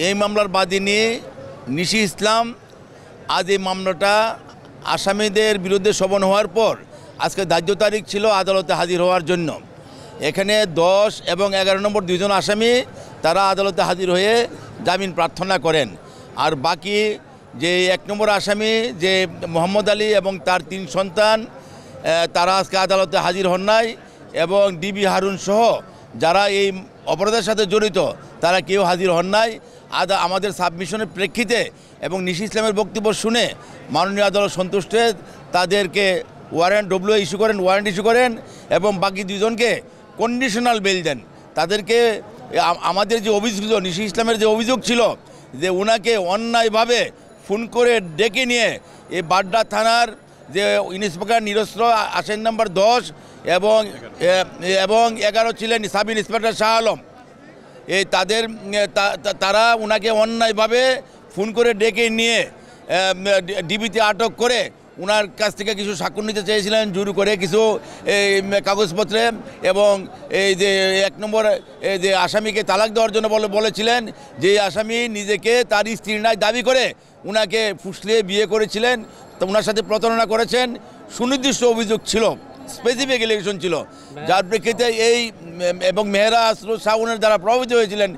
এই মামলার বাদী নিশি ইসলাম আজ এই মামলাটা আসামিদের বিরুদ্ধে শ্রবণ হওয়ার পর আজকে ধার্য তারিখ ছিল আদালতে হাজির হওয়ার জন্য। এখানে 10 এবং 11 নম্বর দুইজন আসামি তারা আদালতে হাজির হয়ে জামিন প্রার্থনা করেন। আর বাকি যে 1 নম্বর আসামি যে মোহাম্মদ আলী এবং তার 3 সন্তান তারা আজকে আদালতে হাজির হন নাই, এবং ডিবি হারুন সহ যারা এই অপরাধের সাথে জড়িত তারা কেউ হাজির হন নাই। আমাদের সাবমিশনের প্রেক্ষিতে এবং নিশি ইসলামের বক্তব্য শুনে মাননীয় আদালত সন্তুষ্ট তাদেরকে ওয়ারেন্ট ইস্যু করেন এবং বাকি 2 জনকে কন্ডিশনাল বেল দেন। তাদেরকে আমাদের যে অভিযোগ ছিল, নিশি ইসলামের যে অভিযোগ ছিল যে ওনাকে অন্যায়ভাবে ফোন করে ডেকে নিয়ে এই বাড্ডা থানার যে ইন্সপেক্টর নিরস্ত্র আসেন নাম্বার 10 এবং 11 ছিলেন সাব ইন্সপেক্টর শাহ আলম, এই তারা ওনাকে অন্যায়ভাবে ফোন করে ডেকে নিয়ে ডিবিতে আটক করে ওনার কাছ থেকে কিছু স্বাক্ষর নিতে চেয়েছিলেন জোর করে কিছু কাগজপত্রে, এবং এই যে 1 নম্বর এই যে আসামিকে তালাক দেওয়ার জন্য বলেছিলেন যে আসামি নিজেকে তার স্ত্রীর নাই দাবি করে ওনাকে ফুসলিয়ে বিয়ে করেছিলেন, তো ওনার সাথে প্রতারণা করেছেন। সুনির্দিষ্ট অভিযোগ ছিল, স্পেসিফিক এলিগেশন ছিল, যার প্রেক্ষিতে এই এবং মেহরা আফরোজ শাওনের দ্বারা প্রভাবিত হয়েছিলেন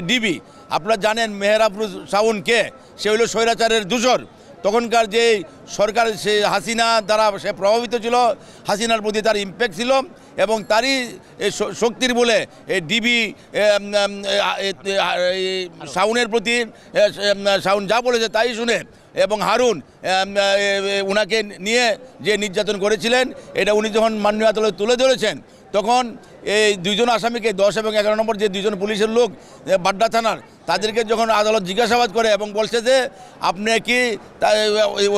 ডিবি। আপনারা জানেন মেহরা আফরোজ শাওনকে, সে হলো স্বৈরাচারের দূষর। তখনকার যে সরকার সে হাসিনা দ্বারা সে প্রভাবিত ছিল, হাসিনার প্রতি তার ইম্প্যাক্ট ছিল, এবং তারই শক্তির বলে ডিবি শাওনের প্রতি শাওন যা বলেছে তাই শুনে এবং হারুন ওনাকে নিয়ে যে নির্যাতন করেছিলেন, এটা উনি যখন মাননীয় আদালতে তুলে ধরেছেন তখন এই 2 জন আসামিকে 10 এবং 11 নম্বর যে 2 জন পুলিশের লোক বাড্ডা থানার, তাদেরকে যখন আদালত জিজ্ঞাসাবাদ করে এবং বলছে যে আপনি কি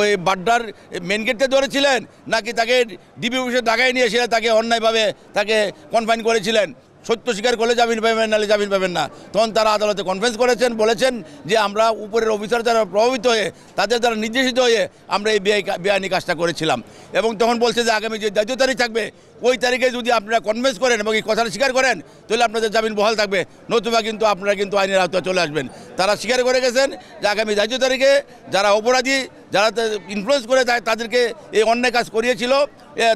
ওই বাড্ডার মেন গেটে ধরেছিলেন নাকি তাকে ডিবি অফিসে ডাকায় নিয়ে এসে তাকে অন্যায়ভাবে তাকে কনফাইন করেছিলেন, সত্য স্বীকার করলে জামিন পাবেন, নাহলে জামিন পাবেন না। তখন তারা আদালতে কনফারেন্স করেছেন, বলেছেন যে আমরা উপরের অফিসার দ্বারা প্রভাবিত হয়ে তাদের দ্বারা নির্দেশিত হয়ে আমরা এই বেআইনি কাজটা করেছিলাম। এবং তখন বলছে যে আগামী যে ধার্য তারিখ থাকবে ওই তারিখে যদি আপনারা কনফারেন্স করেন এবং এই কথাটা স্বীকার করেন তাহলে আপনাদের জামিন বহাল থাকবে, নতুবা কিন্তু আপনারা কিন্তু আইনের আওতায় চলে আসবেন। তারা স্বীকার করে গেছেন যে আগামী ধার্য তারিখে যারা অপরাধী, যারা ইনফ্লুয়েন্স করে তাদেরকে এই অন্যায় কাজ করিয়েছিল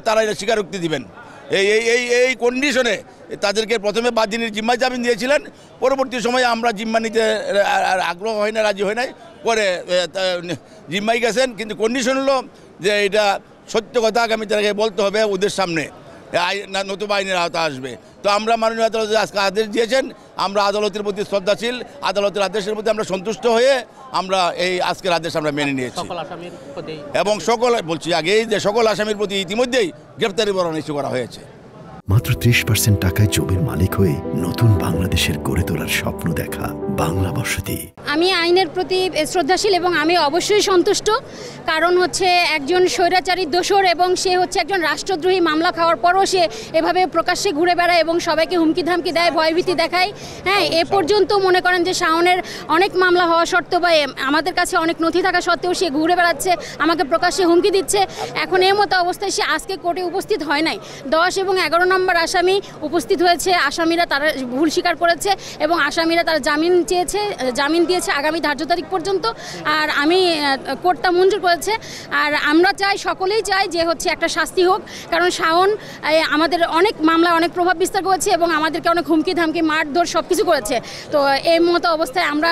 তারা এটা স্বীকারোক্তি দিবেন। এই কন্ডিশনে তাদেরকে প্রথমে বাদীর জিম্মায় জামিন দিয়েছিলেন, পরবর্তী সময়ে আমরা জিম্মা নিতে আগ্রহ হয় না, রাজি হয় নাই, পরে জিম্মাই গেছেন। কিন্তু কন্ডিশন হলো যে এটা সত্য কথা আগামী তারিখে বলতে হবে ওদের সামনে, নতুবা আইনের আওতা আসবে। তো আমরা মাননীয় আদালত আজকে আদেশ দিয়েছেন, আমরা আদালতের প্রতি শ্রদ্ধাশীল, আদালতের আদেশের প্রতি আমরা সন্তুষ্ট হয়ে আমরা এই আজকের আদেশ আমরা মেনে নিয়েছি। এবং সকল আসামির প্রতি ইতিমধ্যেই গ্রেপ্তারি পরোয়ানা ইস্যু করা হয়েছে। মাত্র 30% টাকায় জমির মালিক হয়ে নতুন বাংলাদেশের গড়ে তোলার স্বপ্ন দেখা বাংলা বসতি। আমি আইনের প্রতি শ্রদ্ধাশীল এবং আমি অবশ্যই সন্তুষ্ট, কারণ হচ্ছে একজন স্বৈরাচারী দোসর এবং সে হচ্ছে একজন রাষ্ট্রদ্রোহী, মামলা খাওয়ার পরও সে এভাবে প্রকাশ্যে ঘুরে বেড়ায় এবং সবাইকে হুমকি ধামকি দেয়, ভয়ভীতি দেখায়। হ্যাঁ, এ পর্যন্ত মনে করেন যে শাওনের অনেক মামলা হওয়া সত্ত্বেও বা আমাদের কাছে অনেক নথি থাকা সত্ত্বেও সে ঘুরে বেড়াচ্ছে, আমাকে প্রকাশ্যে হুমকি দিচ্ছে। এখন এই মতো অবস্থায় সে আজকে কোর্টে উপস্থিত হয় নাই। 10 এবং 11 নম্বর আসামি উপস্থিত হয়েছে, আসামিরা তারা ভুল স্বীকার করেছে এবং আসামিরা তারা জামিন দিয়েছে আগামী ধার্য তারিখ পর্যন্ত। আর আমি কোর্টটা মঞ্জুর করেছে। আর আমরা সকলেই চাই যে হচ্ছে একটা শাস্তি হোক, কারণ শাওন আমাদের অনেক মামলা অনেক প্রভাব বিস্তার করেছে এবং আমাদেরকে অনেক হুমকি ধামকি মারধর সব কিছু করেছে। তো এই মতো অবস্থায় আমরা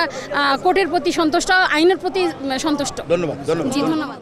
কোর্টের প্রতি সন্তুষ্ট, আইনের প্রতি সন্তুষ্ট। ধন্যবাদ। জি, ধন্যবাদ।